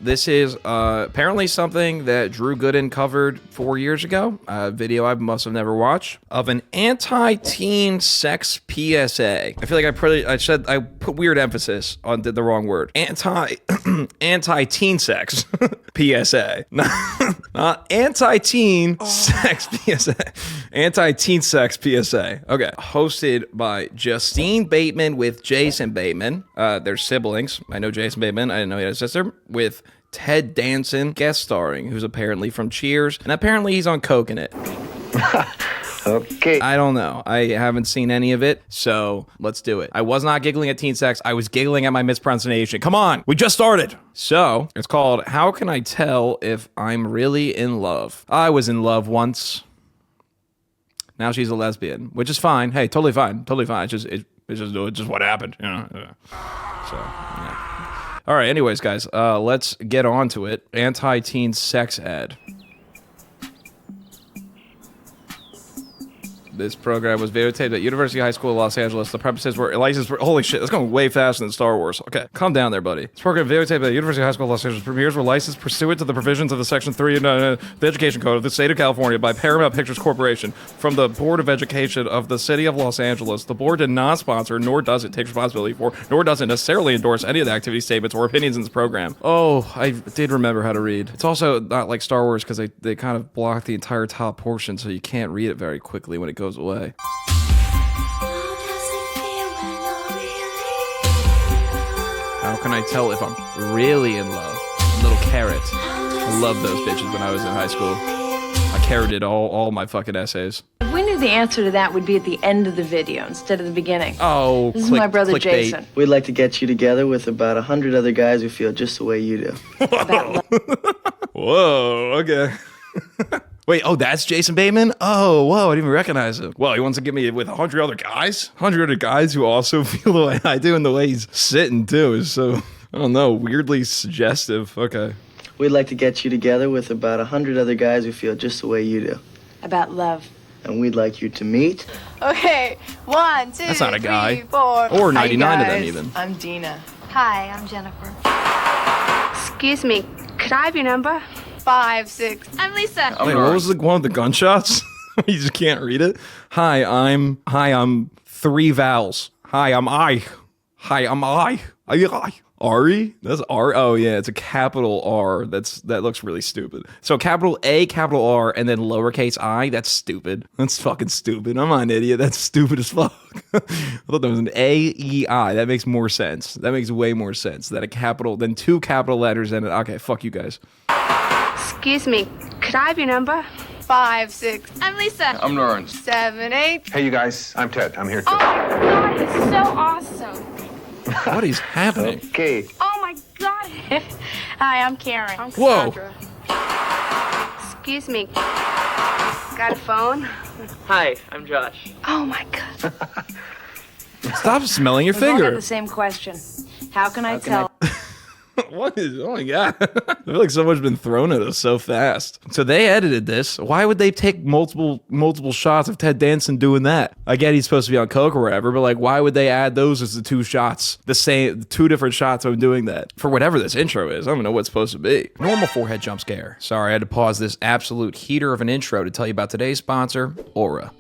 This is apparently something that Drew Gooden covered 4 years ago, a video I must have never watched, of an anti-teen sex PSA. I feel like I put weird emphasis on the wrong word. Anti-teen sex PSA. Not anti-teen sex PSA. Anti-teen sex PSA. Okay. Hosted by Justine Bateman with Jason Bateman. They're siblings. I know Jason Bateman. I didn't know he had a sister. With Ted Danson guest starring, who's apparently from Cheers, and apparently he's on coke in it. Okay. I don't know. I haven't seen any of it, so let's do it. I was not giggling at teen sex. I was giggling at my mispronunciation. Come on. We just started. So it's called How Can I Tell If I'm Really in Love? I was in love once. Now she's a lesbian, which is fine. Hey, totally fine. Totally fine. It's just what happened, you know. So, yeah. All right, anyways, guys, let's get on to it. Anti-teen sex ad. This program was videotaped at University High School, Los Angeles. The premises were licensed for... Holy shit, that's going way faster than Star Wars. Okay, calm down there, buddy. This program videotaped at University High School, Los Angeles. Premieres were licensed pursuant to the provisions of the Section 3 of the Education Code of the State of California by Paramount Pictures Corporation from the Board of Education of the City of Los Angeles. The board did not sponsor, nor does it take responsibility for, nor does it necessarily endorse any of the activity statements or opinions in this program. Oh, I did remember how to read. It's also not like Star Wars because they kind of block the entire top portion, so you can't read it very quickly when it goes away. How can I tell if I'm really in love? Little carrot. I loved those bitches when I was in high school. I carroted all my fucking essays. If we knew the answer to that would be at the end of the video instead of the beginning. Oh, this is my brother clickbait. Jason. We'd like to get you together with about 100 other guys who feel just the way you do. Whoa, okay. Wait, oh, that's Jason Bateman? Oh, whoa, I didn't even recognize him. Well, he wants to get me with 100 other guys? 100 other guys who also feel the way I do, and the way he's sitting, too, is so, I don't know, weirdly suggestive. Okay. We'd like to get you together with about 100 other guys who feel just the way you do. About love. And we'd like you to meet. Okay, 1, 2, That's not a guy. 3, 4. Or 99 of them, Hi, guys. even. I'm Dina. Hi, I'm Jennifer. Excuse me, could I have your number? 5, 6. I'm Lisa. Wait, what was one of the gunshots? You just can't read it? Hi, I'm 3 vowels. Hi, I'm I. Hi, I'm I. Ari? That's R. Oh yeah, it's a capital R. That looks really stupid. So capital A, capital R, and then lowercase I. That's stupid. That's fucking stupid. I'm not an idiot. That's stupid as fuck. I thought that was an A-E-I. That makes more sense. That makes way more sense. Than 2 capital letters and okay, fuck you guys. Excuse me, could I have your number? 5, 6. I'm Lisa. I'm Lawrence. 7, 8. Hey, you guys. I'm Ted. I'm here too. Oh my god, it's so awesome. What is happening? Okay. Oh my god. Hi, I'm Karen. I'm Whoa. Cassandra. Excuse me. Got a phone? Hi, I'm Josh. Oh my god. Stop smelling your We all have finger. the same question. How can I tell? What is, oh my god. I feel like so much has been thrown at us so fast. So they edited this. Why would they take multiple shots of Ted Danson doing that? I get he's supposed to be on coke or whatever, but like, why would they add those as the 2 shots? The same, 2 different shots of him doing that. For whatever this intro is, I don't know what it's supposed to be. Normal forehead jump scare. Sorry, I had to pause this absolute heater of an intro to tell you about today's sponsor, Aura.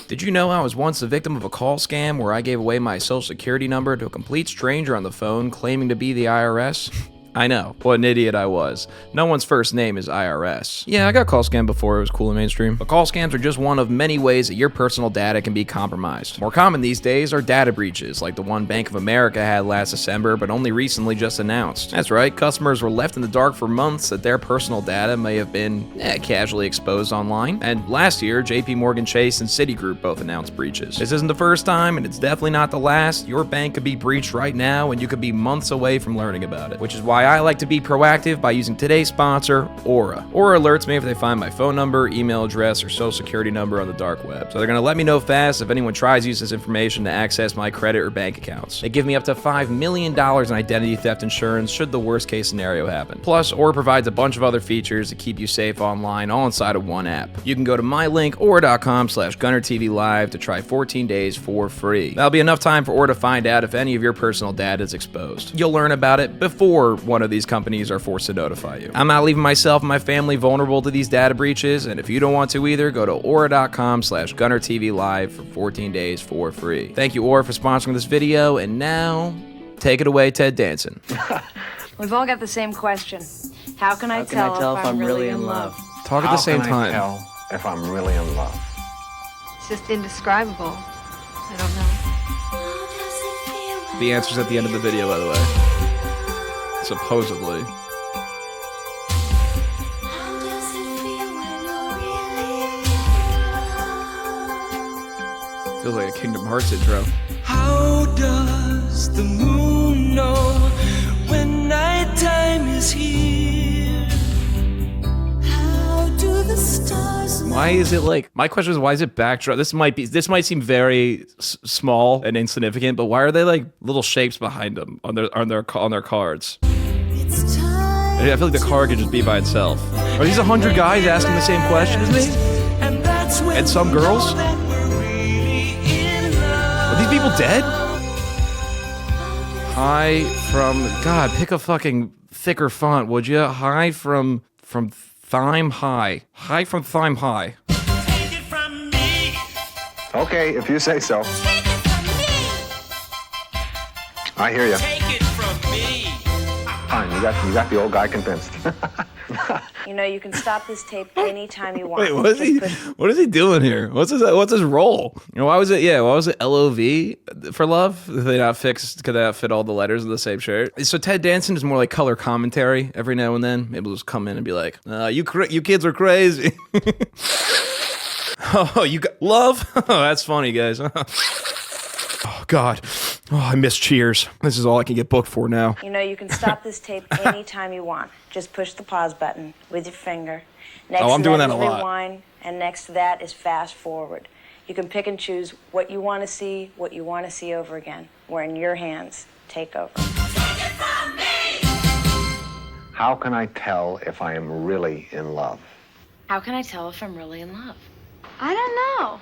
Did you know I was once the victim of a call scam where I gave away my social security number to a complete stranger on the phone claiming to be the IRS? I know, what an idiot I was. No one's first name is IRS. Yeah, I got call scammed before it was cool and mainstream. But call scams are just one of many ways that your personal data can be compromised. More common these days are data breaches, like the one Bank of America had last December, but only recently just announced. That's right, customers were left in the dark for months that their personal data may have been casually exposed online. And last year, JP Morgan Chase and Citigroup both announced breaches. This isn't the first time, and it's definitely not the last. Your bank could be breached right now, and you could be months away from learning about it, which is why I like to be proactive by using today's sponsor, Aura. Aura alerts me if they find my phone number, email address, or social security number on the dark web. So they're going to let me know fast if anyone tries to use this information to access my credit or bank accounts. They give me up to $5 million in identity theft insurance should the worst case scenario happen. Plus, Aura provides a bunch of other features to keep you safe online, all inside of one app. You can go to my link, aura.com/GunnerTVLive to try 14 days for free. That'll be enough time for Aura to find out if any of your personal data is exposed. You'll learn about it before one of these companies are forced to notify you. I'm not leaving myself and my family vulnerable to these data breaches, and if you don't want to either, go to aura.com/GunnerTVLive for 14 days for free. Thank you, Aura, for sponsoring this video, and now, take it away, Ted Danson. We've all got the same question. How can I tell if I'm really in love? Talk at the same How can I time. tell if I'm really in love? It's just indescribable. I don't know. The answer's at the end of the video, by the way. Supposedly. Feels like a Kingdom Hearts intro. How does the moon know when nighttime is here? How do the stars know? Why is it like, my question is, why is it backdrop? This might seem very small and insignificant, but why are they like little shapes behind them on their cards? It's time I feel like the card could just be by itself. Are these 100 guys asking the same question as me? and that's when And some we know girls? that we're really in love. Are these people dead? Hi from, God, pick a fucking thicker font, would you? Hi from Thyme High. Hi from Thyme High. Take it from me. Okay, if you say so. Take it from me. I hear you. Take it from me. Fine, you got the old guy convinced. You know, you can stop this tape anytime you want. Wait, what is he doing here? What's his role? You know, why was it LOV for love? Could they not fit all the letters in the same shirt? So Ted Danson is more like color commentary every now and then. Maybe we'll just come in and be like, you kids are crazy. Oh, you got love? Oh, that's funny, guys. Oh, God. Oh, I miss Cheers. This is all I can get booked for now. You know, you can stop this tape anytime you want. Just push the pause button with your finger. Next I'm to doing that that is a lot. rewind, and next to that is fast forward. You can pick and choose what you want to see, what you want to see over again. We're in your hands. Take over. How can I tell if I am really in love? How can I tell if I'm really in love? I don't know.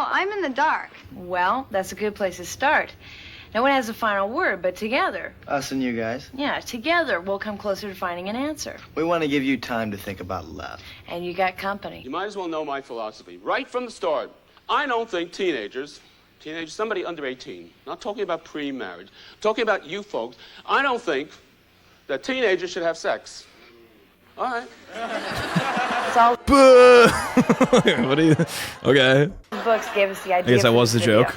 I'm in the dark. Well, that's a good place to start. No one has the final word, but together, Us and you guys, yeah, together we'll come closer to finding an answer. we want to give you time to think about love. And you got company. You might as well know my philosophy. Right from the start, I don't think teenagers, somebody under 18, not talking about pre-marriage, talking about you folks, I don't think that teenagers should have sex. All right. Boo! What do you? Okay. The books gave us the idea. I guess that for was the this video. joke.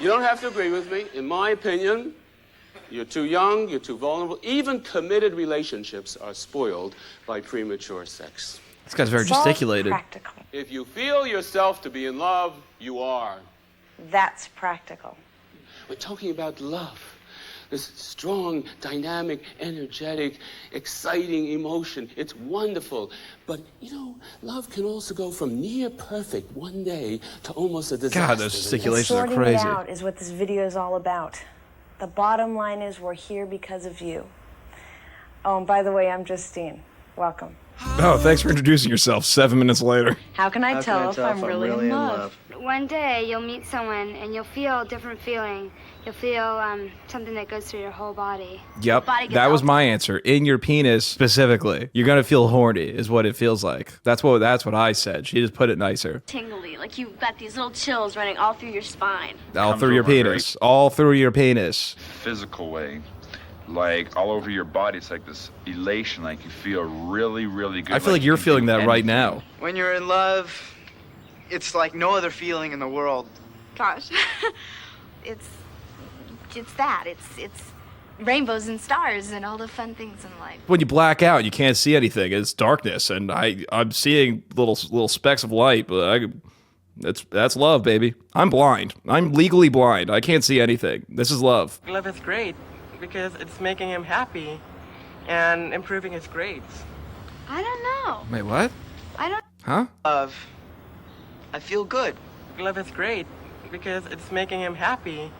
You don't have to agree with me. In my opinion, you're too young, you're too vulnerable. Even committed relationships are spoiled by premature sex. This guy's very It's all gesticulated. practical. If you feel yourself to be in love, you are. That's practical. We're talking about love. This strong, dynamic, energetic, exciting emotion. It's wonderful. But, you know, love can also go from near perfect one day to almost a disaster. God, those gesticulations are Sorting crazy. it out is what this video is all about. The bottom line is we're here because of you. Oh, and by the way, I'm Justine. Welcome. Oh, thanks for introducing yourself 7 minutes later. How can I How tell can I if tell I'm really in love? One day you'll meet someone and you'll feel a different feeling. You'll feel something that goes through your whole body. Yep, Body gets that was altered. my answer. In your penis specifically, you're gonna feel horny, is what it feels like. That's what I said. She just put it nicer. Tingly, like you've got these little chills running all through your spine. All Comes through your over very- penis. All through your penis. Physical way, like all over your body. It's like this elation, like you feel really, really good. I feel like you you're can feeling do that right anything. now. When you're in love, it's like no other feeling in the world. Gosh, it's that. It's rainbows and stars and all the fun things in life. When you black out, you can't see anything. It's darkness, and I'm seeing little specks of light. But that's love, baby. I'm blind. I'm legally blind. I can't see anything. This is love. Love is great because it's making him happy and improving his grades. I don't know. Wait, what? I don't. Huh? Love, I feel good. Love is great because it's making him happy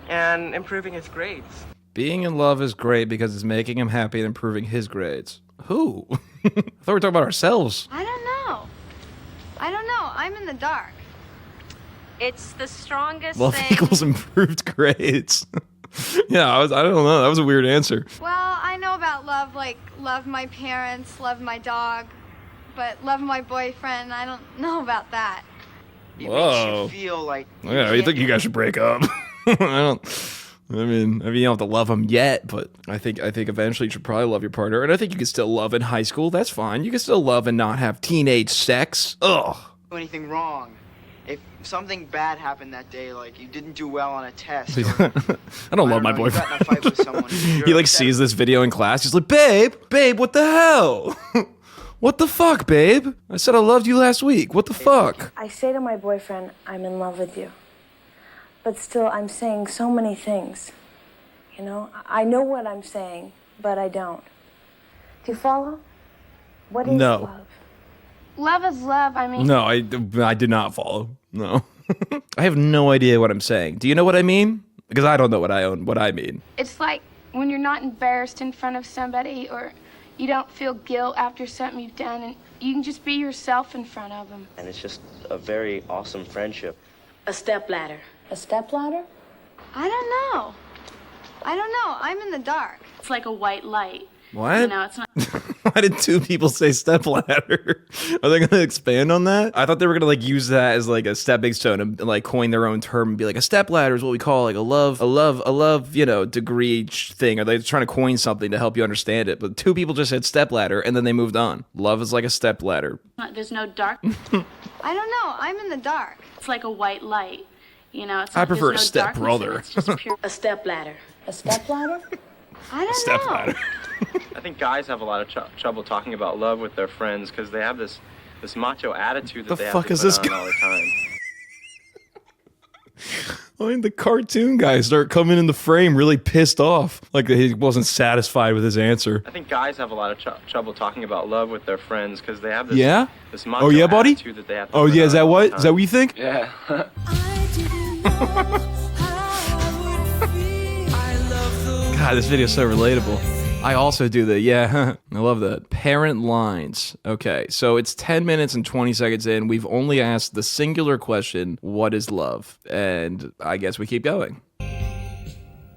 and improving his grades. Being in love is great because it's making him happy and improving his grades. Who? I thought we were talking about ourselves. I don't know. I'm in the dark. It's the strongest Love thing. equals improved grades. Yeah, I don't know. That was a weird answer. Well, I know about love, like love my parents, love my dog, but love my boyfriend, I don't know about that. Whoa. Makes you feel like Yeah, you think you guys should break up? I mean, you don't have to love them yet, but I think eventually you should probably love your partner, and I think you can still love in high school. That's fine. You can still love and not have teenage sex. Ugh. do anything wrong. If something bad happened that day, like you didn't do well on a test, or, I don't love my know, you got in a boyfriend. fight with someone, He like sees this video in class. He's like, babe, what the hell? What the fuck, babe? I said I loved you last week. What the fuck? I say to my boyfriend, I'm in love with you. But still, I'm saying so many things. You know, I know what I'm saying, but I don't. Do you follow? What is No. love? Love is love. I mean, No, I did not follow. No. I have no idea what I'm saying. Do you know what I mean? Because I don't know what I mean. it's like when you're not embarrassed in front of somebody, or you don't feel guilt after something you've done, and you can just be yourself in front of them. And it's just a very awesome friendship. A stepladder. A stepladder? I don't know. I'm in the dark. It's like a white light. What? You know, it's not. Why did two people say stepladder? Are they going to expand on that? I thought they were going to like use that as like a stepping stone and like coin their own term and be like a stepladder is what we call like a love, you know, degree thing. Are they trying to coin something to help you understand it? But two people just said stepladder and then they moved on. Love is like a stepladder. There's no dark. I don't know. I'm in the dark. It's like a white light. You know, it's I like prefer a there's no stepbrother. darkness in it, it's just pure. A stepladder. A stepladder? I don't Stepladder. I think guys have a lot of trouble talking about love with their friends because they have this macho attitude that The they fuck have is to this put on guy? all the time. I mean, the cartoon guys start coming in the frame really pissed off. Like he wasn't satisfied with his answer. I think guys have a lot of trouble talking about love with their friends because they have this Yeah? this macho Oh, yeah, buddy? attitude that they have to Oh, put yeah, on is that all the what? time. Is that what you think? Yeah. God, this video is so relatable. I also do the, yeah, I love that. Parent lines. Okay, so it's 10 minutes and 20 seconds in. We've only asked the singular question, what is love? And I guess we keep going.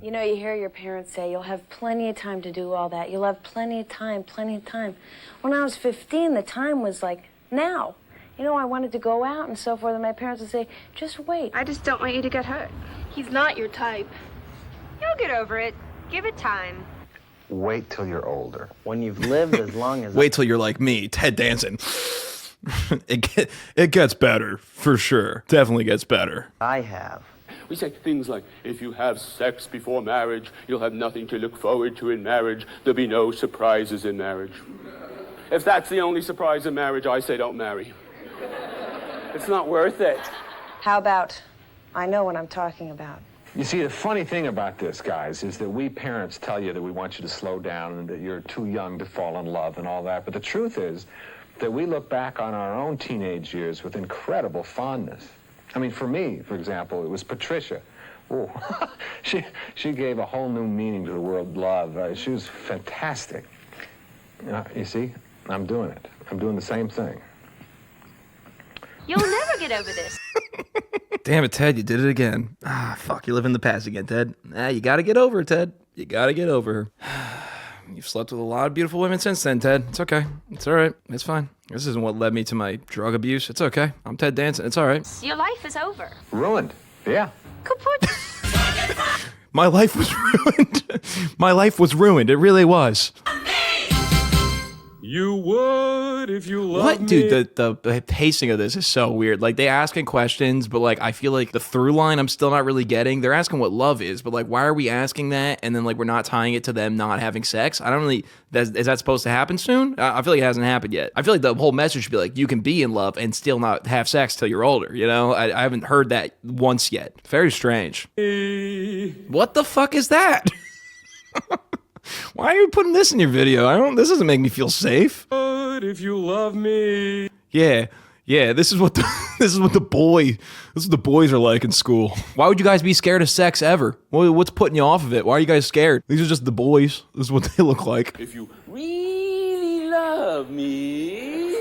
You know, you hear your parents say, you'll have plenty of time to do all that. You'll have plenty of time, plenty of time. When I was 15, the time was like now. You know, I wanted to go out and so forth, and my parents would say, just wait. I just don't want you to get hurt. He's not your type. You'll get over it. Give it time. Wait till you're older. When you've lived as long as Wait till you're like me, Ted Danson. It gets better, for sure. Definitely gets better. I have. We say things like, if you have sex before marriage, you'll have nothing to look forward to in marriage. There'll be no surprises in marriage. If that's the only surprise in marriage, I say don't marry. It's not worth it. How about, I know what I'm talking about. You see, the funny thing about this, guys, is that we parents tell you that we want you to slow down and that you're too young to fall in love and all that. But the truth is that we look back on our own teenage years with incredible fondness. I mean, for me, for example, it was Patricia. Oh, she gave a whole new meaning to the word love. She was fantastic. You see, I'm doing it. I'm doing the same thing. You'll never get over this. Damn it, Ted, you did it again. Ah, fuck, you live in the past again, Ted. You gotta get over it, Ted. You gotta get over her. You've slept with a lot of beautiful women since then, Ted. It's okay. It's all right. It's fine. This isn't what led me to my drug abuse. It's okay. I'm Ted Danson. It's all right. Your life is over. Ruined. Yeah. Kaput. My life was ruined. My life was ruined. It really was. You would if you loved What, me. dude? The pacing of this is so weird. Like, they asking questions, but like I feel like the through line I'm still not really getting. They're asking what love is, but like, why are we asking that? And then like we're not tying it to them not having sex. I don't really. Is that supposed to happen soon? I feel like it hasn't happened yet. I feel like the whole message should be like, you can be in love and still not have sex till you're older. You know, I haven't heard that once yet. Very strange. What the fuck is that? Why are you putting this in your video? This doesn't make me feel safe. But if you love me. Yeah. This is what the boys are like in school. Why would you guys be scared of sex ever? What's putting you off of it? Why are you guys scared? These are just the boys. This is what they look like. If you really love me.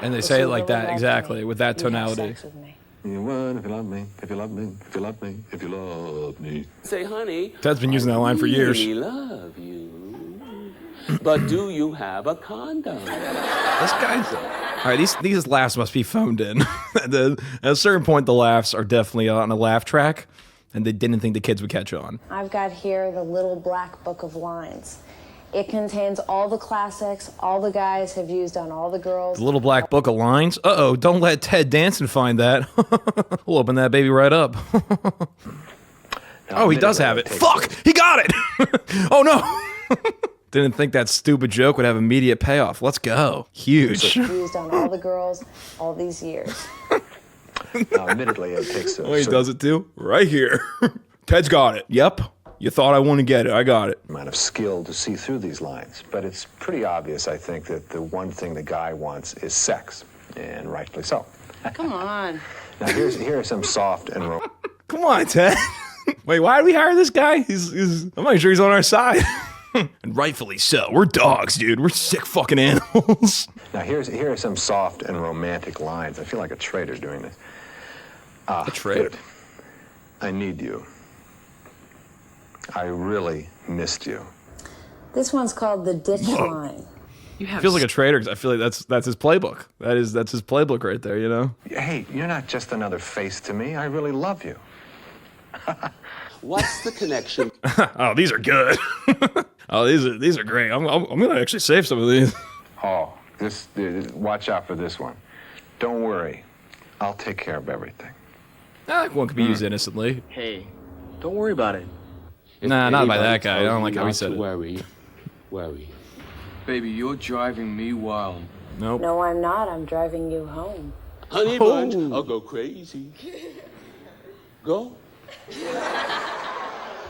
And they say it like that, exactly, with that tonality. You would if you love me, if you love me, if you love me, if you love me. Say, honey. Ted's been using that line for years. I really love you. But do you have a condom? This guy's... All right, these laughs must be phoned in. At a certain point, the laughs are definitely on a laugh track, and they didn't think the kids would catch on. I've got here the little black book of lines. It contains all the classics all the guys have used on all the girls. The little black book of lines? Uh-oh, don't let Ted Danson find that. We'll open that baby right up. Oh, he does have it. Fuck! He got it! Oh, no! Didn't think that stupid joke would have immediate payoff. Let's go. Huge. Used on all the girls all these years. Now, admittedly, it takes a... Oh, he does it too? Right here. Ted's got it. Yep. You thought I wouldn't get it. I got it. amount of skill to see through these lines, but it's pretty obvious, I think, that the one thing the guy wants is sex, and rightfully so. Come on. Now, here are some soft and Come on, Ted. Wait, why did we hire this guy? I'm not sure he's on our side. And rightfully so. We're dogs, dude. We're sick fucking animals. Now, here are some soft and romantic lines. I feel like a traitor doing this. A traitor. Good. I need you. I really missed you. This one's called the ditch line. Feels like a traitor because I feel like that's his playbook. That's his playbook right there, you know? Hey, you're not just another face to me. I really love you. What's the connection? Oh, these are good. Oh, these are great. I'm gonna actually save some of these. Oh, watch out for this one. Don't worry. I'll take care of everything. That one could be used innocently. Hey, don't worry about it. Nah, not by that guy. I don't like how he said it. Worry. Baby, you're driving me wild. Nope. No, I'm not. I'm driving you home. Honey bunch, I'll go crazy. Go.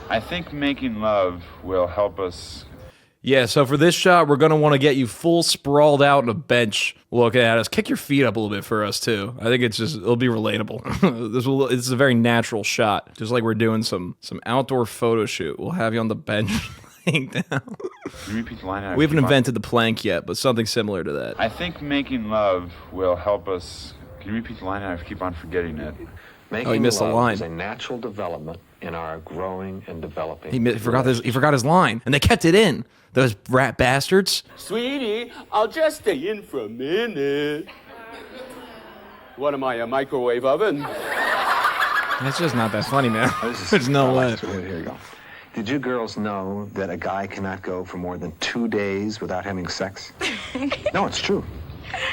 I think making love will help us. Yeah, so for this shot, we're going to want to get you full sprawled out on a bench looking at us. Kick your feet up a little bit for us, too. I think it'll be relatable. This is a very natural shot. Just like we're doing some outdoor photo shoot. We'll have you on the bench laying down. Can you repeat the line? We haven't invented the plank yet, but something similar to that. I think making love will help us. Can you repeat the line? I keep on forgetting it. Making he missed love a line. is a natural development in our growing and developing. He forgot his line, and they kept it in. Those rat bastards. Sweetie, I'll just stay in for a minute. What am I, a microwave oven? That's just not that funny, man. There's no way. Here you go. Did you girls know that a guy cannot go for more than 2 days without having sex? No, it's true.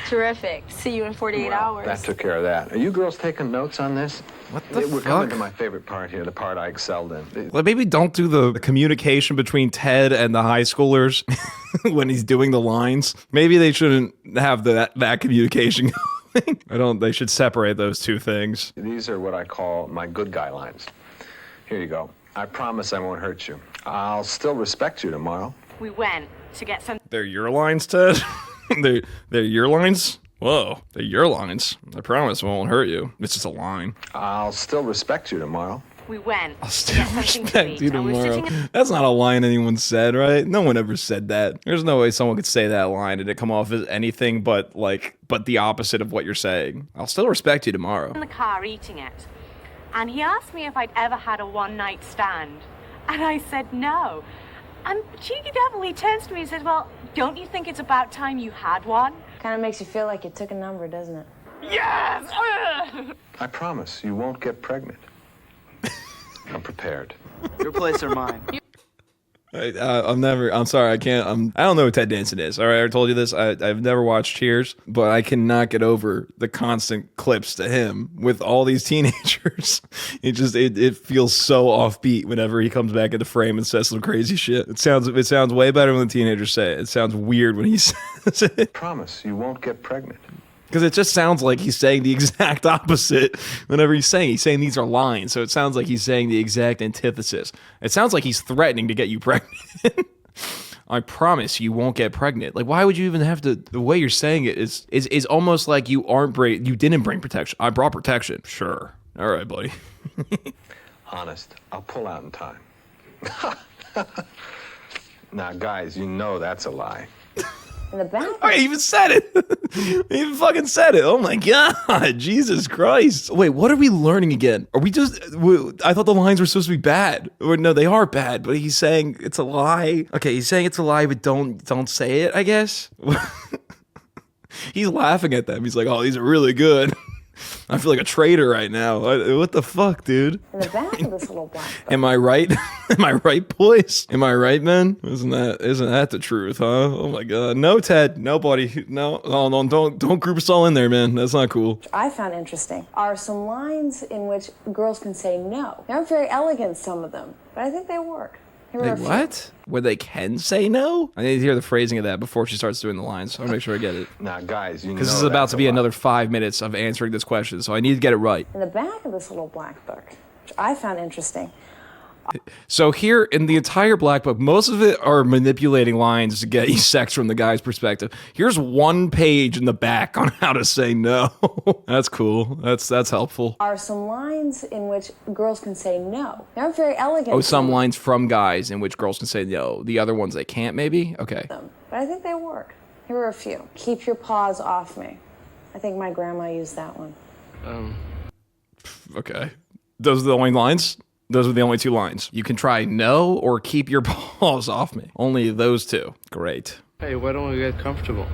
Terrific. See you in 48 hours. That took care of that. Are you girls taking notes on this? What the We're fuck? coming to my favorite part here, the part I excelled in. Like, maybe don't do the communication between Ted and the high schoolers when he's doing the lines. Maybe they shouldn't have that communication going. They should separate those two things. These are what I call my good guy lines. Here you go. I promise I won't hurt you. I'll still respect you tomorrow. We went to get some. They're your lines, Ted? They're your lines? Whoa, they're your lines. I promise I won't hurt you. It's just a line. I'll still respect you tomorrow. We went. I'll still respect you tomorrow. That's not a line anyone said, right? No one ever said that. There's no way someone could say that line and it come off as anything but the opposite of what you're saying. I'll still respect you tomorrow. In the car eating it, and he asked me if I'd ever had a one-night stand, and I said no. And cheeky devil, he turns to me and says, "Well, don't you think it's about time you had one?" Kind of makes you feel like you took a number, doesn't it? Yes! I promise you won't get pregnant. I'm prepared. Your place or mine? I'm sorry, I can't. I don't know who Ted Danson is. All right, I told you this. I've never watched Cheers, but I cannot get over the constant clips to him with all these teenagers. It feels so offbeat whenever he comes back into frame and says some crazy shit. It sounds way better when the teenagers say it. It sounds weird when he says it. Promise you won't get pregnant. Because it just sounds like he's saying the exact opposite whenever he's saying these are lines. So it sounds like he's saying the exact antithesis. It sounds like he's threatening to get you pregnant. I promise you won't get pregnant. Like, why would you even have to? The way you're saying it is almost like you didn't bring protection. I brought protection. Sure. All right, buddy. Honest, I'll pull out in time. Now, guys, you know that's a lie. In the back. I even said it. He even fucking said it. Oh my god, Jesus Christ. Wait, what are we learning again? Are we just, I thought the lines were supposed to be bad. Or no, they are bad, but he's saying it's a lie. Okay, he's saying it's a lie, but don't say it, I guess. He's laughing at them. He's like, oh, these are really good. I feel like a traitor right now. What the fuck, dude? In the back of this little black book. Am I right? Am I right, boys? Am I right, men? Isn't that the truth, huh? Oh my god. No, Ted. Nobody. No. Oh, no, don't group us all in there, man. That's not cool. I found interesting are some lines in which girls can say no. They aren't very elegant, some of them, but I think they work. Here are a few. What? Where they can say no? I need to hear the phrasing of that before she starts doing the lines. So I want to make sure I get it. Now, guys, you know because this is about to be another 5 minutes of answering this question, so I need to get it right. In the back of this little black book, which I found interesting. So here in the entire black book, most of it are manipulating lines to get you sex from the guy's perspective. Here's one page in the back on how to say no. That's cool. That's helpful. Are some lines in which girls can say no. They aren't very elegant. Oh, some lines from guys in which girls can say no. The other ones they can't, maybe? Okay. But I think they work. Here are a few. Keep your paws off me. I think my grandma used that one. Okay. Those are the only lines? Those are the only two lines. You can try no or keep your paws off me. Only those two. Great. Hey, why don't we get comfortable?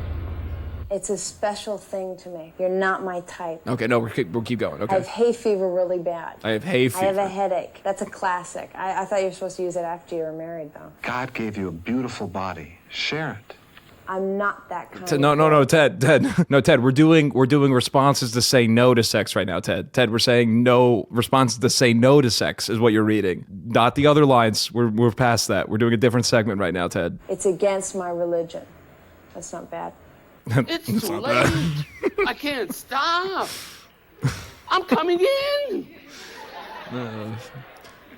It's a special thing to me. You're not my type. Okay, no, we'll keep going. Okay. I have hay fever really bad. I have hay fever. I have a headache. That's a classic. I thought you were supposed to use it after you were married, though. God gave you a beautiful body. Share it. I'm not that kind No, Ted. No, Ted, we're doing responses to say no to sex right now, Ted. Ted, we're saying no, responses to say no to sex is what you're reading. Not the other lines. We're past that. We're doing a different segment right now, Ted. It's against my religion. That's not bad. It's too late. I can't stop. I'm coming in. To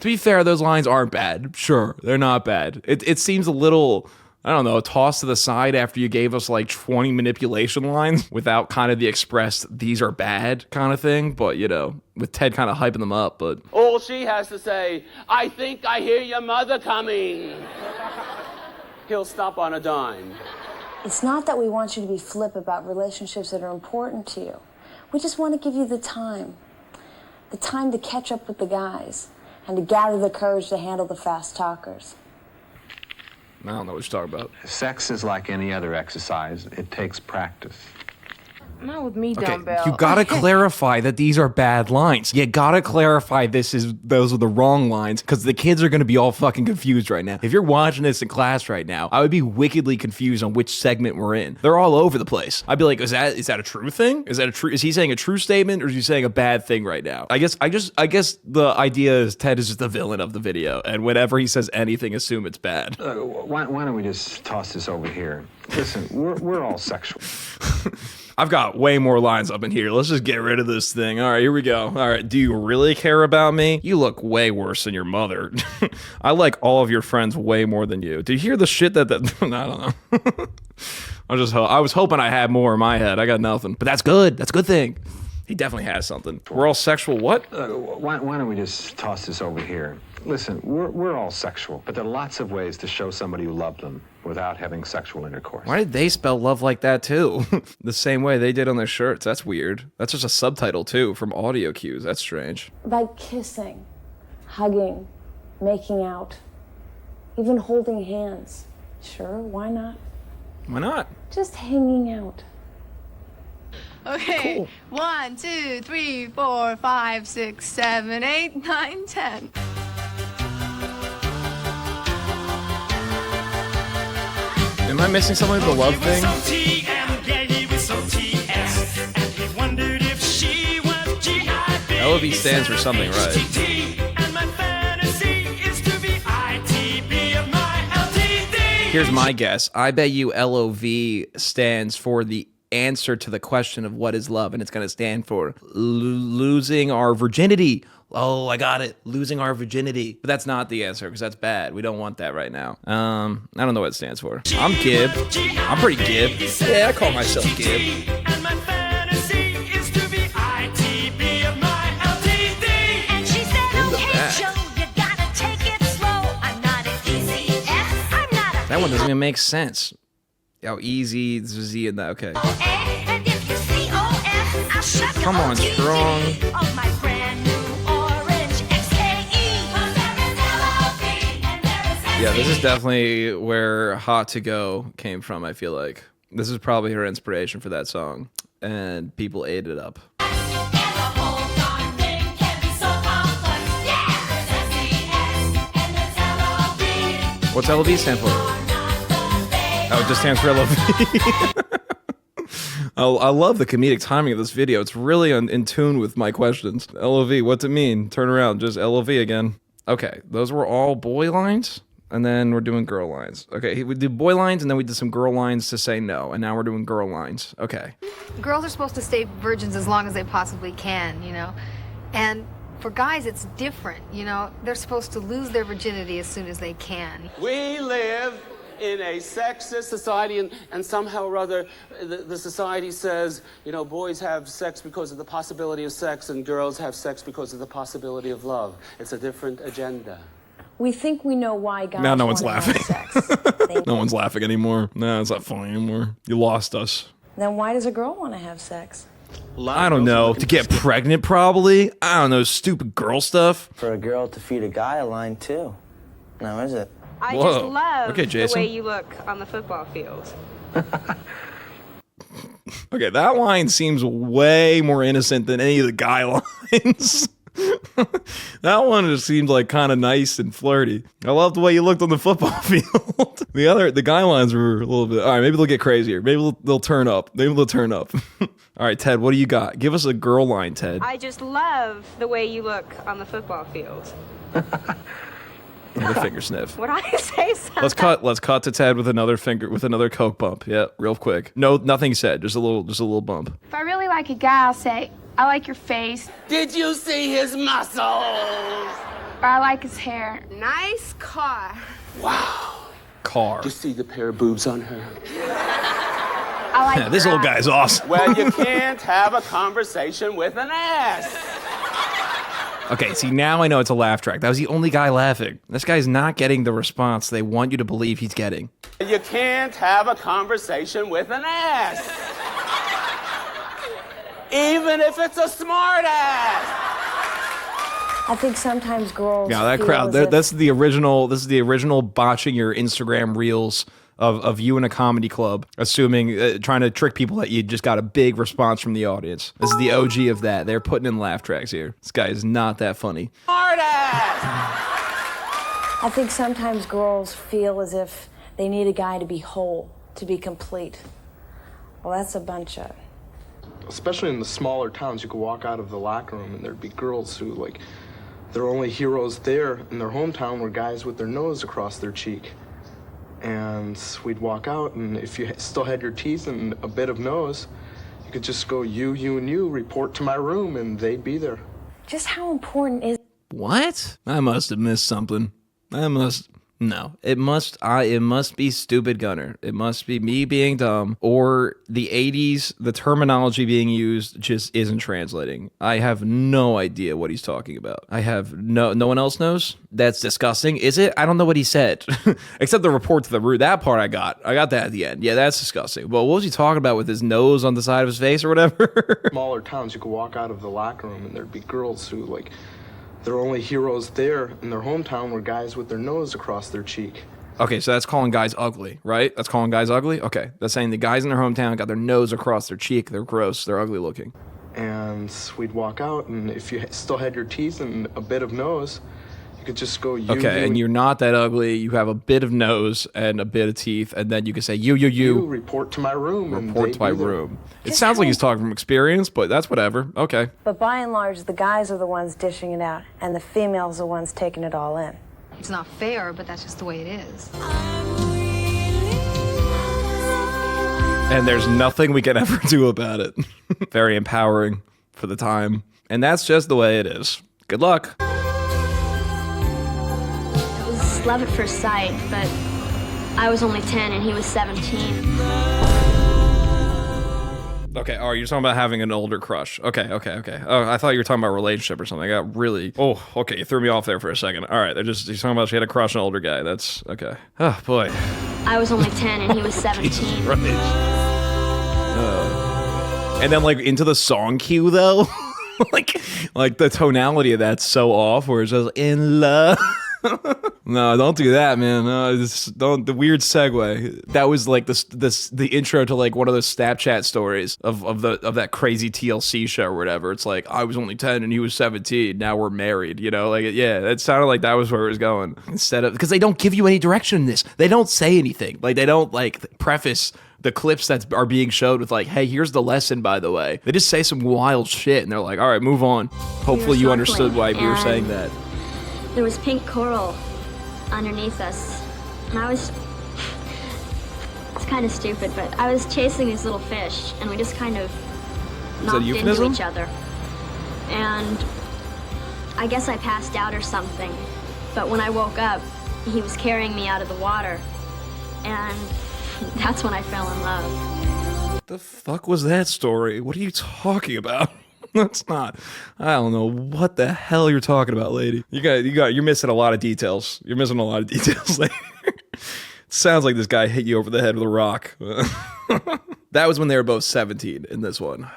be fair, those lines aren't bad. Sure, they're not bad. It seems a little, I don't know, tossed to the side after you gave us like 20 manipulation lines without kind of the expressed, these are bad kind of thing. But, you know, with Ted kind of hyping them up, but. All she has to say, I think I hear your mother coming. He'll stop on a dime. It's not that we want you to be flip about relationships that are important to you. We just want to give you the time to catch up with the guys and to gather the courage to handle the fast talkers. I don't know what you're talking about. Sex is like any other exercise. It takes practice. Not with me, Okay, dumbbell. you gotta clarify that these are bad lines. You gotta clarify those are the wrong lines, because the kids are gonna be all fucking confused right now. If you're watching this in class right now, I would be wickedly confused on which segment we're in. They're all over the place. I'd be like, is that a true thing? Is he saying a true statement, or is he saying a bad thing right now? I guess the idea is Ted is just the villain of the video, and whenever he says anything, assume it's bad. Why don't we just toss this over here? Listen, we're all sexual. I've got way more lines up in here. Let's just get rid of this thing. All right, here we go. All right, do you really care about me? You look way worse than your mother. I like all of your friends way more than you. Did you hear the shit that I don't know. I was hoping I had more in my head. I got nothing. But that's good. That's a good thing. He definitely has something. We're all sexual what? Why don't we just toss this over here? Listen, we're all sexual, but there are lots of ways to show somebody you love them without having sexual intercourse. Why did they spell love like that too? The same way they did on their shirts. That's weird. That's just a subtitle too from audio cues. That's strange. By kissing, hugging, making out, even holding hands. Sure, why not? Why not? Just hanging out. Okay. Cool. 1, 2, 3, 4, 5, 6, 7, 8, 9, 10. Am I missing something with the love thing? LOV stands for something, right? Here's my guess. I bet you LOV stands for the answer to the question of what is love, and it's going to stand for losing our virginity. Oh, I got it. Losing our virginity. But that's not the answer, because that's bad. We don't want that right now. I don't know what it stands for. I'm Gib. I'm pretty Gib. Yeah, I call myself Gib. That one doesn't even make sense. How easy Z in that. Okay. And if you COS, I'll shove Come on, strong. on my brand new orange XKE. Yeah, this is definitely where Hot to Go came from, I feel like. This is probably her inspiration for that song. And people ate it up. What's LOV stand for? Oh, it just stands for LOV. I love the comedic timing of this video. It's really in tune with my questions. LOV, what's it mean? Turn around, just LOV again. Okay, those were all boy lines, and then we're doing girl lines. Okay, we did boy lines, and then we did some girl lines to say no, and now we're doing girl lines. Okay. Girls are supposed to stay virgins as long as they possibly can, you know? And for guys, it's different, you know? They're supposed to lose their virginity as soon as they can. We live in a sexist society, and somehow or other, the society says, you know, boys have sex because of the possibility of sex, and girls have sex because of the possibility of love. It's a different agenda. We think we know why guys Now no one's wanna have laughing. sex. No one's laughing anymore. No, it's not funny anymore. You lost us. Then why does a girl want to have sex? I don't know. To get pregnant, probably. I don't know. Stupid girl stuff. For a girl to feed a guy a line, too. Now, is it? I Whoa. just love Okay, the Jason. way you look on the football field. Okay, that line seems way more innocent than any of the guy lines. That one just seemed like kind of nice and flirty. I love the way you looked on the football field. The guy lines were a little bit. All right, maybe they'll get crazier. Maybe they'll turn up. Maybe they'll turn up. All right, Ted, what do you got? Give us a girl line, Ted. I just love the way you look on the football field. The finger sniff. Would I say something? Let's cut to Ted with another coke bump. Yeah, real quick. No, nothing said. Just a little bump. If I really like a guy, I'll say, I like your face. Did you see his muscles? Or I like his hair. Nice car. Wow. Car. You see the pair of boobs on her? I like Yeah, this little guy's awesome. Well, you can't have a conversation with an ass. Okay, see, now I know it's a laugh track. That was the only guy laughing. This guy's not getting the response they want you to believe he's getting. You can't have a conversation with an ass. Even if it's a smart ass. I think sometimes girls. Yeah, that feel crowd. as if- This is the original botching your Instagram reels of you in a comedy club, assuming, trying to trick people that you just got a big response from the audience. This is the OG of that. They're putting in laugh tracks here. This guy is not that funny. Smart ass. I think sometimes girls feel as if they need a guy to be whole, to be complete. Well, that's a bunch of. Especially in the smaller towns, you could walk out of the locker room and there'd be girls who, like, their only heroes there in their hometown were guys with their nose across their cheek. And we'd walk out, and if you still had your teeth and a bit of nose, you could just go, you, and you, report to my room, and they'd be there. Just how important is. What? I must have missed something. No, it must be Stupid Gunner. It must be me being dumb, or the 80s, the terminology being used just isn't translating. I have no idea what he's talking about. No one else knows? That's disgusting. Is it? I don't know what he said. Except the report to the root. That part I got that at the end. Yeah, that's disgusting. Well, what was he talking about with his nose on the side of his face or whatever? Smaller towns, you could walk out of the locker room, and there'd be girls who, like, their only heroes there in their hometown were guys with their nose across their cheek. Okay, so that's calling guys ugly, right? That's calling guys ugly? Okay, that's saying the guys in their hometown got their nose across their cheek. They're gross. They're ugly looking. And we'd walk out, and if you still had your teeth and a bit of nose, you could just go, you. Okay, and you're not that ugly. You have a bit of nose and a bit of teeth, and then you can say, you. Report to my room. Report to my room. It sounds like he's talking from experience, but that's whatever. Okay. But by and large, the guys are the ones dishing it out, and the females are the ones taking it all in. It's not fair, but that's just the way it is. And there's nothing we can ever do about it. Very empowering for the time. And that's just the way it is. Good luck. It was love at first sight, but I was only 10 and he was 17. Okay, oh, you're talking about having an older crush. Okay. Oh, I thought you were talking about a relationship or something. I got really... Oh, okay, you threw me off there for a second. All right, he's talking about she had a crush on an older guy. That's... Okay. Oh, boy. I was only 10 and he was 17. Jesus Christ. And then like into the song cue though, like the tonality of that's so off, where it's just in love. No, don't do that, man. No, just don't. The weird segue. That was like the intro to like one of those Snapchat stories of that crazy TLC show or whatever. It's like, I was only 10 and he was 17. Now we're married. You know, like, yeah, it sounded like that was where it was going. Instead of, because they don't give you any direction in this. They don't say anything. Like, they don't like preface the clips that are being showed with like, hey, here's the lesson, by the way. They just say some wild shit and they're like, all right, move on. Hopefully you understood why we were saying that. There was pink coral underneath us, and I was, it's kind of stupid, but I was chasing these little fish, and we just kind of knocked into each other. And I guess I passed out or something, but when I woke up, he was carrying me out of the water, and that's when I fell in love. What the fuck was that story? What are you talking about? That's not. I don't know what the hell you're talking about, lady. You're missing a lot of details. You're missing a lot of details, lady. Sounds like this guy hit you over the head with a rock. That was when they were both 17 in this one.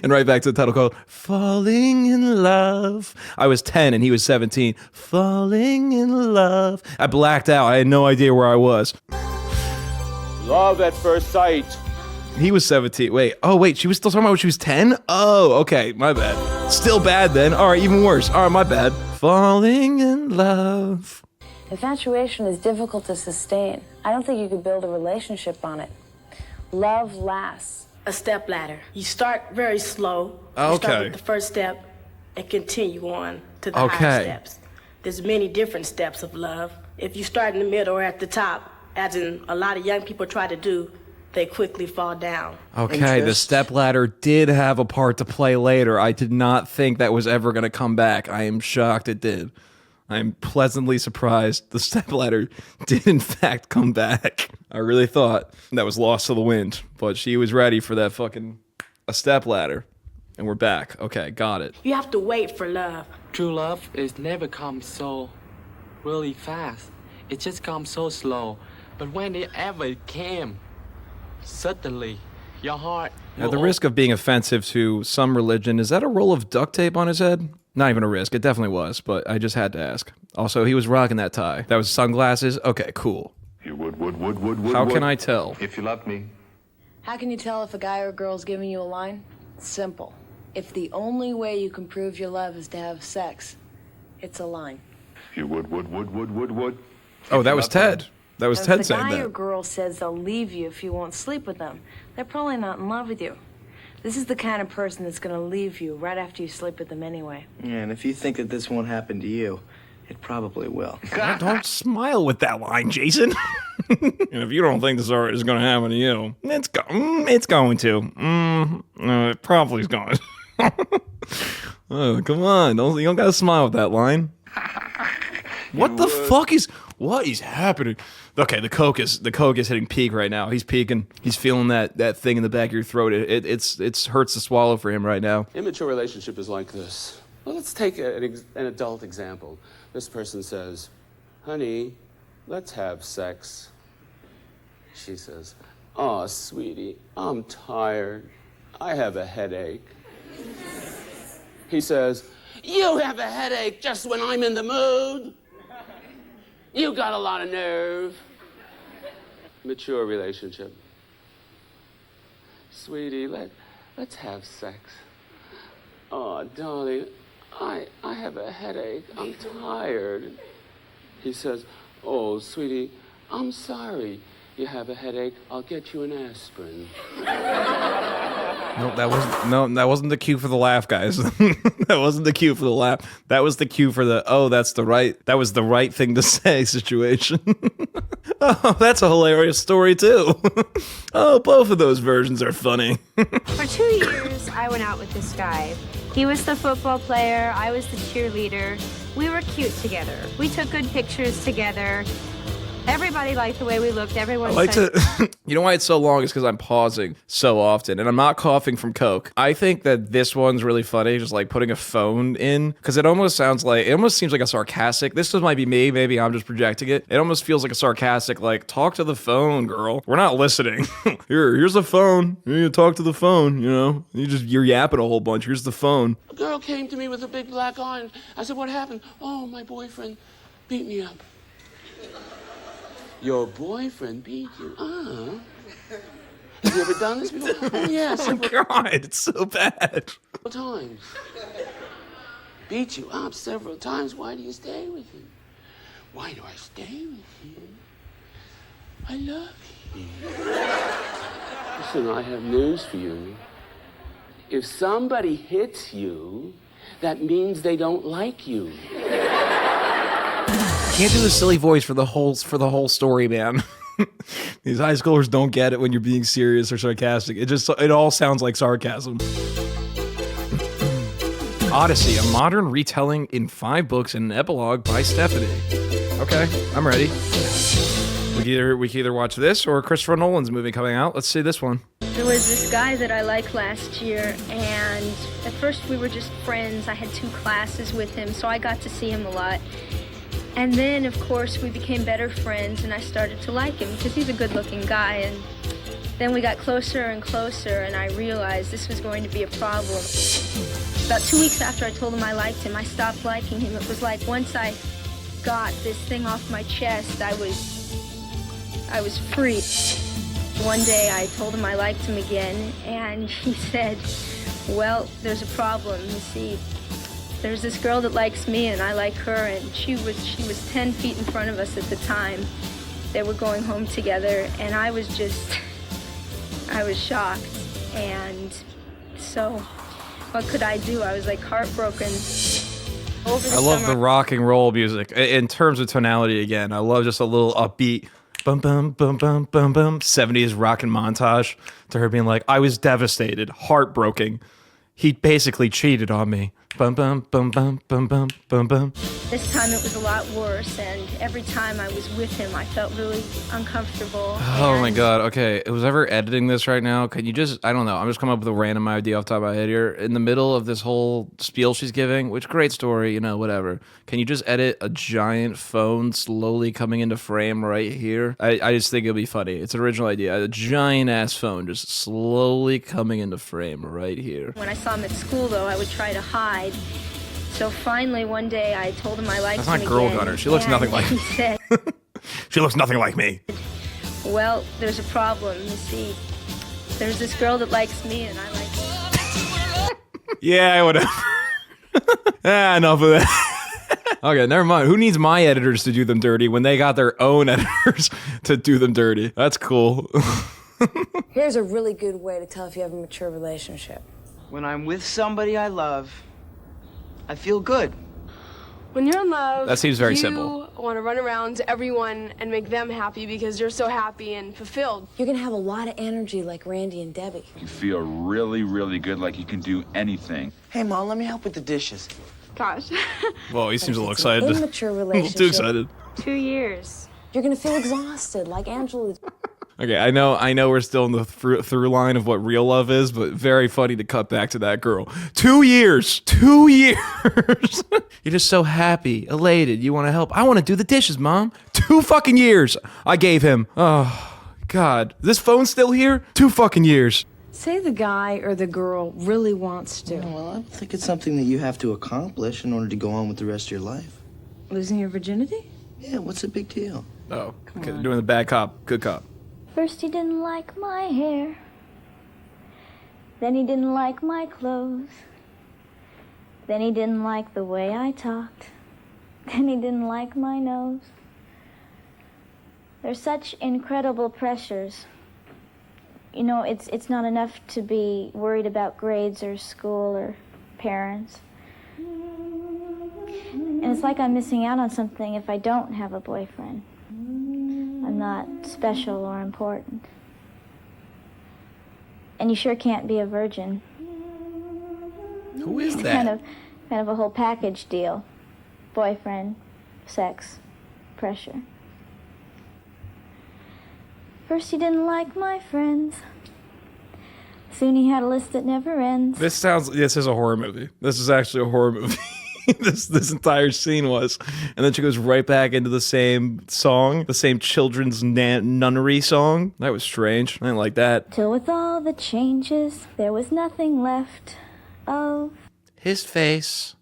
And right back to the title called Falling in Love. I was 10 and he was 17. Falling in love. I blacked out. I had no idea where I was. Love at first sight. He was 17. Wait. Oh, wait. She was still talking about when she was 10? Oh, okay. My bad. Still bad then. All right, even worse. All right, my bad. Falling in love. Infatuation is difficult to sustain. I don't think you could build a relationship on it. Love lasts. A step ladder. You start very slow. Okay. You start with the first step and continue on to the higher steps. There's many different steps of love. If you start in the middle or at the top, as in a lot of young people try to do, they quickly fall down. Okay, the stepladder did have a part to play later. I did not think that was ever going to come back. I am shocked it did. I am pleasantly surprised the stepladder did in fact come back. I really thought that was lost to the wind, but she was ready for that fucking a stepladder. And we're back. Okay, got it. You have to wait for love. True love is never comes so really fast. It just comes so slow. But when it ever came, suddenly, your heart... At the risk of being offensive to some religion, is that a roll of duct tape on his head? Not even a risk. It definitely was, but I just had to ask. Also, he was rocking that tie. That was sunglasses? Okay, cool. You would. How can I tell? If you loved me. How can you tell if a guy or girl's giving you a line? Simple. If the only way you can prove your love is to have sex, it's a line. You would. Oh, that was Ted. That was Ted saying If the guy that. or girl says they'll leave you if you won't sleep with them, they're probably not in love with you. This is the kind of person that's going to leave you right after you sleep with them anyway. Yeah, and if you think that this won't happen to you, it probably will. Don't smile with that line, Jason. And if you don't think this is going to happen to you, it's going to. It probably is going. Oh, come on. You don't got to smile with that line. What the fuck is happening? Okay, the coke is hitting peak right now. He's peaking. He's feeling that thing in the back of your throat. It hurts to swallow for him right now. Immature relationship is like this. Well, let's take an adult example. This person says, honey, let's have sex. She says, oh, sweetie, I'm tired. I have a headache. He says, you have a headache just when I'm in the mood. You got a lot of nerve. Mature relationship. Sweetie, let's have sex. Oh, darling, I have a headache. I'm tired. He says, oh, sweetie, I'm sorry you have a headache. I'll get you an aspirin. No, that wasn't the cue for the laugh, guys. That wasn't the cue for the laugh. That was the cue for the that was the right thing to say situation. Oh, that's a hilarious story too. Oh, both of those versions are funny. For 2 years, I went out with this guy. He was the football player, I was the cheerleader. We were cute together. We took good pictures together. Everybody liked the way we looked. Everyone I like said, to, you know why it's so long is because I'm pausing so often and I'm not coughing from Coke. I think that this one's really funny, just like putting a phone in, because it almost seems like a sarcastic, this just might be me, maybe I'm just projecting it. It almost feels like a sarcastic, like, talk to the phone, girl. We're not listening. Here's the phone. You talk to the phone, you know? You're yapping a whole bunch. Here's the phone. A girl came to me with a big black eye. And I said, what happened? Oh, my boyfriend beat me up. Your boyfriend beat you? Have you ever done this before? Oh, yes. Oh my God, it's so bad. Several times. Beat you up several times. Why do you stay with him? Why do I stay with him? I love him. Listen, I have news for you. If somebody hits you, that means they don't like you. Can't do the silly voice for the whole story, man. These high schoolers don't get it when you're being serious or sarcastic. It all sounds like sarcasm. Odyssey, a modern retelling in 5 books and an epilogue by Stephanie. Okay, I'm ready. We can either watch this or Christopher Nolan's movie coming out. Let's see this one. There was this guy that I liked last year, and at first we were just friends. I had 2 classes with him, so I got to see him a lot. And then, of course, we became better friends, and I started to like him because he's a good-looking guy. And then we got closer and closer, and I realized this was going to be a problem. About 2 weeks after I told him I liked him, I stopped liking him. It was like once I got this thing off my chest, I was free. One day I told him I liked him again, and he said, well, there's a problem. You see, there's this girl that likes me and I like her, and she was 10 feet in front of us at the time. They were going home together, and I was shocked. And so what could I do? I was like heartbroken. I love the rock and roll music. In terms of tonality, again, I love just a little upbeat bum bum bum bum bum bum 70s rockin' montage to her being like, I was devastated, heartbroken. He basically cheated on me. Bum bum bum bum bum bum bum bum. This time it was a lot worse, and every time I was with him, I felt really uncomfortable. Oh my God. Okay. Whoever editing this right now, can you just, I don't know, I'm just coming up with a random idea off the top of my head here. In the middle of this whole spiel she's giving, which great story, you know, whatever. Can you just edit a giant phone slowly coming into frame right here? I just think it'll be funny. It's an original idea. A giant ass phone just slowly coming into frame right here. When I saw him at school, though, I would try to hide. So finally, one day, I told him I liked him That's not again. Girl Gunner. She looks nothing like he said, she looks nothing like me. well, there's a problem. You see, there's this girl that likes me, and I like her. Yeah, whatever. Enough of that. Okay, never mind. Who needs my editors to do them dirty when they got their own editors to do them dirty? That's cool. Here's a really good way to tell if you have a mature relationship. When I'm with somebody I love, I feel good. When you're in love, that seems very simple. You want to run around to everyone and make them happy because you're so happy and fulfilled. You're going to have a lot of energy like Randy and Debbie. You feel really, really good, like you can do anything. Hey, Mom, let me help with the dishes. Gosh. Well, he seems a little excited. Immature relationship. A little too excited. 2 years. You're going to feel exhausted like Angela. Okay, I know we're still in the through line of what real love is, but very funny to cut back to that girl. 2 years! 2 years! You're just so happy, elated, you want to help. I want to do the dishes, Mom. 2 fucking years I gave him. Oh, God. Is this phone still here? 2 fucking years. Say the guy or the girl really wants to. Well, I think it's something that you have to accomplish in order to go on with the rest of your life. Losing your virginity? Yeah, what's the big deal? Oh, okay, they're doing the bad cop, good cop. First he didn't like my hair, then he didn't like my clothes, then he didn't like the way I talked, then he didn't like my nose. There's such incredible pressures. You know, it's not enough to be worried about grades or school or parents. And it's like I'm missing out on something if I don't have a boyfriend. I'm not special or important. And you sure can't be a virgin. Who is It's that? kind of a whole package deal. Boyfriend, sex, pressure. First he didn't like my friends. Soon he had a list that never ends. This is a horror movie. This is actually a horror movie. this entire scene was. And then she goes right back into the same song, the same children's nunnery song. That was strange. I didn't like that. Till with all the changes, there was nothing left of his face.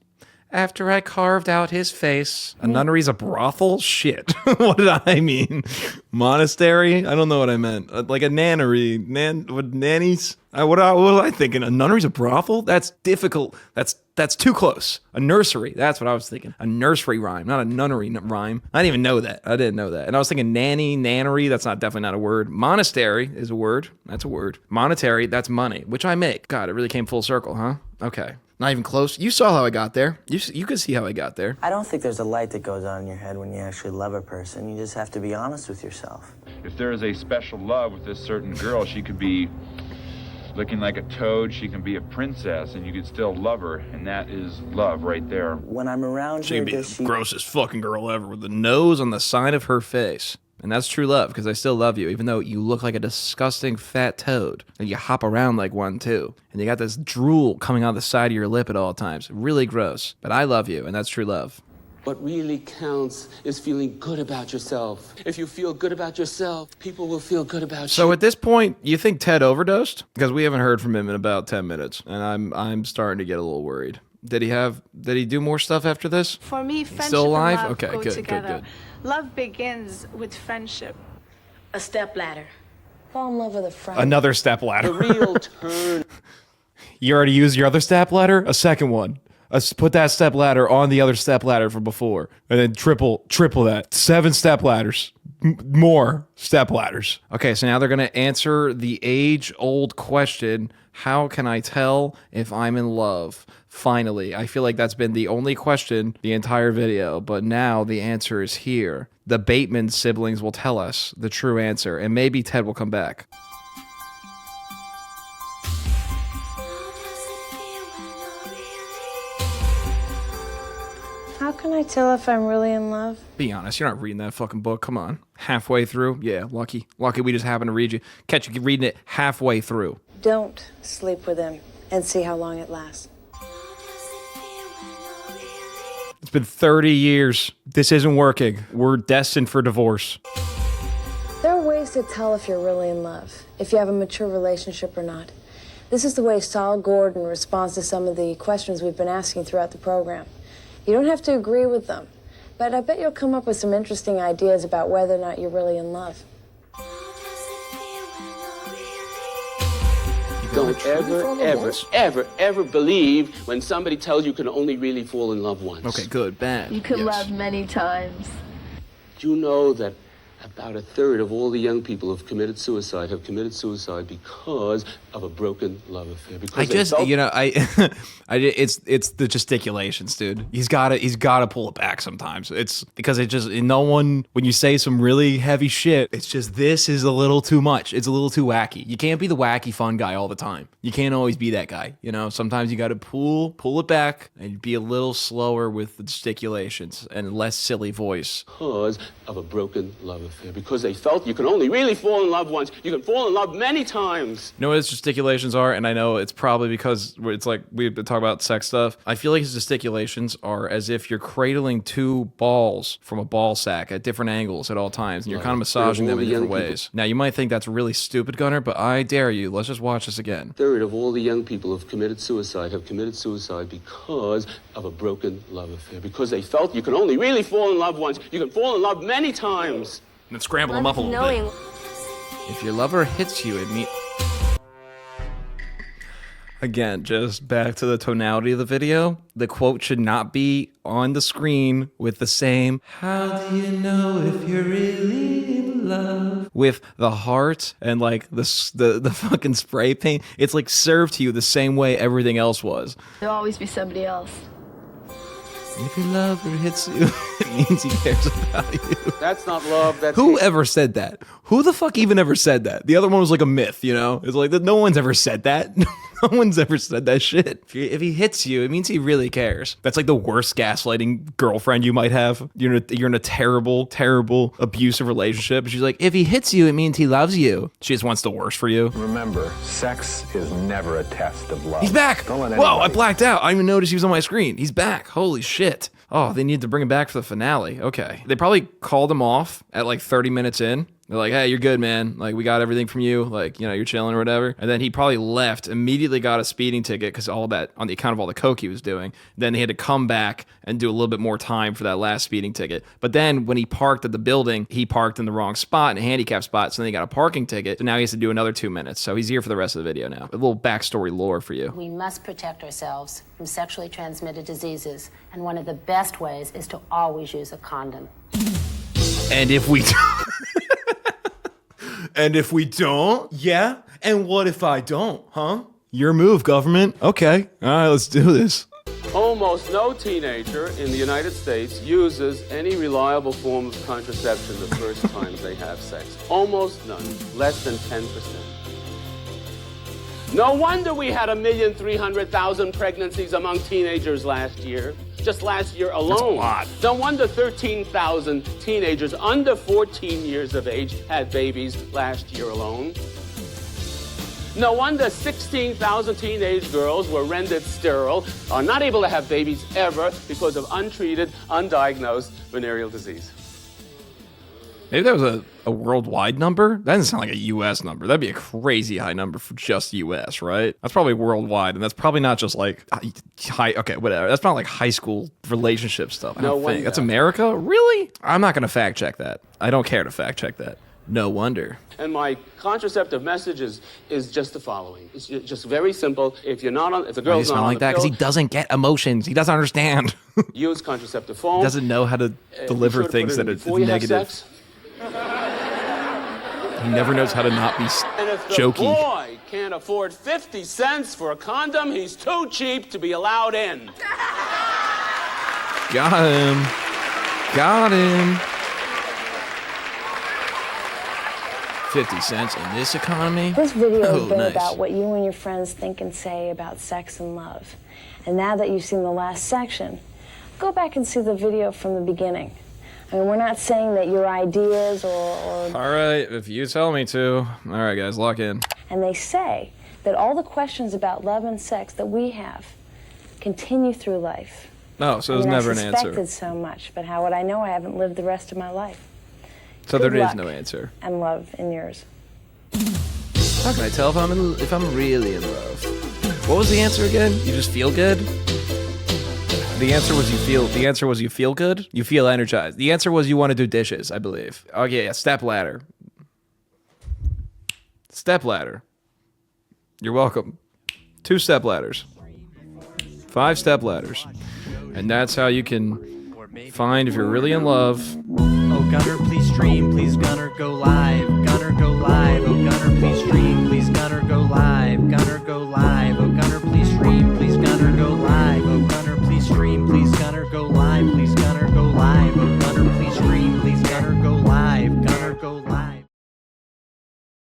After I carved out his face. A nunnery's a brothel? Shit. What did I mean? Monastery? I don't know what I meant. Like a nannery. What nannies? What was I thinking? A nunnery's a brothel? That's difficult. That's too close. A nursery. That's what I was thinking. A nursery rhyme, not a nunnery rhyme. I didn't even know that. I didn't know that. And I was thinking nanny, nannery. That's definitely not a word. Monastery is a word. That's a word. Monetary, that's money, which I make. God, it really came full circle, huh? Okay. Not even close. You saw how I got there. You could see how I got there. I don't think there's a light that goes on in your head when you actually love a person. You just have to be honest with yourself. If there is a special love with this certain girl, she could be looking like a toad, she can be a princess, and you could still love her, and that is love right there. When I'm around she her, can be the grossest fucking girl ever with the nose on the side of her face. And that's true love, because I still love you, even though you look like a disgusting fat toad. And you hop around like one, too. And you got this drool coming out the side of your lip at all times. Really gross. But I love you, and that's true love. What really counts is feeling good about yourself. If you feel good about yourself, people will feel good about you. So at this point, you think Ted overdosed? Because we haven't heard from him in about 10 minutes. And I'm starting to get a little worried. Did he do more stuff after this? For me, friendship still alive? and love Okay, go good, together. good. Love begins with friendship. A stepladder. Fall in love with a friend. Another step ladder. The real turn. You already used your other step ladder? A second one. Put that step ladder on the other step ladder from before. And then triple that. 7 step ladders. More step ladders. Okay, so now they're going to answer the age-old question, how can I tell if I'm in love? Finally, I feel like that's been the only question the entire video, but now the answer is here. The Bateman siblings will tell us the true answer, and maybe Ted will come back. How can I tell if I'm really in love? Be honest, you're not reading that fucking book. Come on. Halfway through? Yeah, lucky. Lucky we just happened to read you. Catch you reading it halfway through. Don't sleep with him and see how long it lasts. It's been 30 years. This isn't working. We're destined for divorce. There are ways to tell if you're really in love, if you have a mature relationship or not. This is the way Saul Gordon responds to some of the questions we've been asking throughout the program. You don't have to agree with them, but I bet you'll come up with some interesting ideas about whether or not you're really in love. Don't ever believe when somebody tells you can only really fall in love once. Okay, good, bad. You can love many times. Do you know that about 1/3 of all the young people who've committed suicide have committed suicide because of a broken love affair? Because it's the gesticulations, dude. He's got to pull it back sometimes. It's because it just no one when you say some really heavy shit, it's just this is a little too much. It's a little too wacky. You can't be the wacky fun guy all the time. You can't always be that guy. You know, sometimes you got to pull it back and be a little slower with the gesticulations and less silly voice. Because of a broken love affair. Because they felt you can only really fall in love once. You can fall in love many times. You know what his gesticulations are? And I know it's probably because it's like we talk about sex stuff. I feel like his gesticulations are as if you're cradling 2 balls from a ball sack at different angles at all times. And you're kind of massaging them in different ways. Now, you might think that's really stupid, Gunnar, but I dare you. Let's just watch this again. 1/3 of all the young people who've committed suicide have committed suicide because of a broken love affair. Because they felt you can only really fall in love once. You can fall in love many times. And then scramble them up a little bit. If your lover hits you, it means... Again, just back to the tonality of the video. The quote should not be on the screen with the same, how do you know if you're really in love? With the heart and like the fucking spray paint. It's like served to you the same way everything else was. There'll always be somebody else. If your lover hits you, it means he cares about you. That's not love. That's Who ever said that? Who the fuck even ever said that? The other one was like a myth, you know? It's like, no one's ever said that. No one's ever said that shit. If he hits you, it means he really cares. That's like the worst gaslighting girlfriend you might have. You're in a terrible, terrible, abusive relationship. She's like, if he hits you, it means he loves you. She just wants the worst for you. Remember, sex is never a test of love. He's back! Don't let Whoa, I anybody- blacked out. I didn't even notice he was on my screen. He's back. Holy shit. Oh, they need to bring him back for the finale. Okay. They probably called him off at like 30 minutes in. They're like, hey, you're good, man. Like, we got everything from you. Like, you know, you're chilling or whatever. And then he probably left, immediately got a speeding ticket because all that, on the account of all the coke he was doing. Then he had to come back and do a little bit more time for that last speeding ticket. But then when he parked at the building, he parked in the wrong spot, in a handicap spot. So then he got a parking ticket. So now he has to do another 2 minutes. So he's here for the rest of the video now. A little backstory lore for you. We must protect ourselves from sexually transmitted diseases. And one of the best ways is to always use a condom. And if we And if we don't, yeah? And what if I don't, huh? Your move, government. Okay. All right, let's do this. Almost no teenager in the United States uses any reliable form of contraception the first time they have sex. Almost none. Less than 10%. No wonder we had 1,300,000 pregnancies among teenagers last year. Just last year alone. That's a lot. No wonder 13,000 teenagers under 14 years of age had babies last year alone. No wonder 16,000 teenage girls were rendered sterile, are not able to have babies ever because of untreated, undiagnosed venereal disease. Maybe that was a worldwide number? That doesn't sound like a U.S. number. That'd be a crazy high number for just U.S., right? That's probably worldwide, and that's probably not just like high, okay, whatever. That's not like high school relationship stuff. I don't think. That's America? Really? I'm not going to fact check that. I don't care to fact check that. No wonder. And my contraceptive message is just the following. It's just very simple. If you're not on, if the Why do you girl's not smell on like the that? Because pill, he doesn't get emotions. He doesn't understand. use contraceptive foam. He doesn't know how to deliver Be sure to things put it that in are before you have negative. sex. He never knows how to not be And if the jokey. boy can't afford 50 cents for a condom, he's too cheap to be allowed in. Got him. Got him. 50 cents in this economy? This video has Oh, been nice. about what you and your friends think and say about sex and love. And now that you've seen the last section, go back and see the video from the beginning. I mean, we're not saying that your ideas or All right, if you tell me to. All right, guys, lock in. and they say that all the questions about love and sex that we have continue through life. No, so there's I mean, never an I answer. suspected so much, but how would I know? I haven't lived the rest of my life. So Good there is luck no answer. and love in yours. How can I tell if I'm really in love? What was the answer again? You just feel good? The answer was you feel good? You feel energized. The answer was you want to do dishes, I believe. Okay, yeah, step ladder. Step ladder. You're welcome. 2 step ladders. 5 step ladders. And that's how you can find if you're really in love. Oh, Gunner, please stream. Please, Gunner, go live.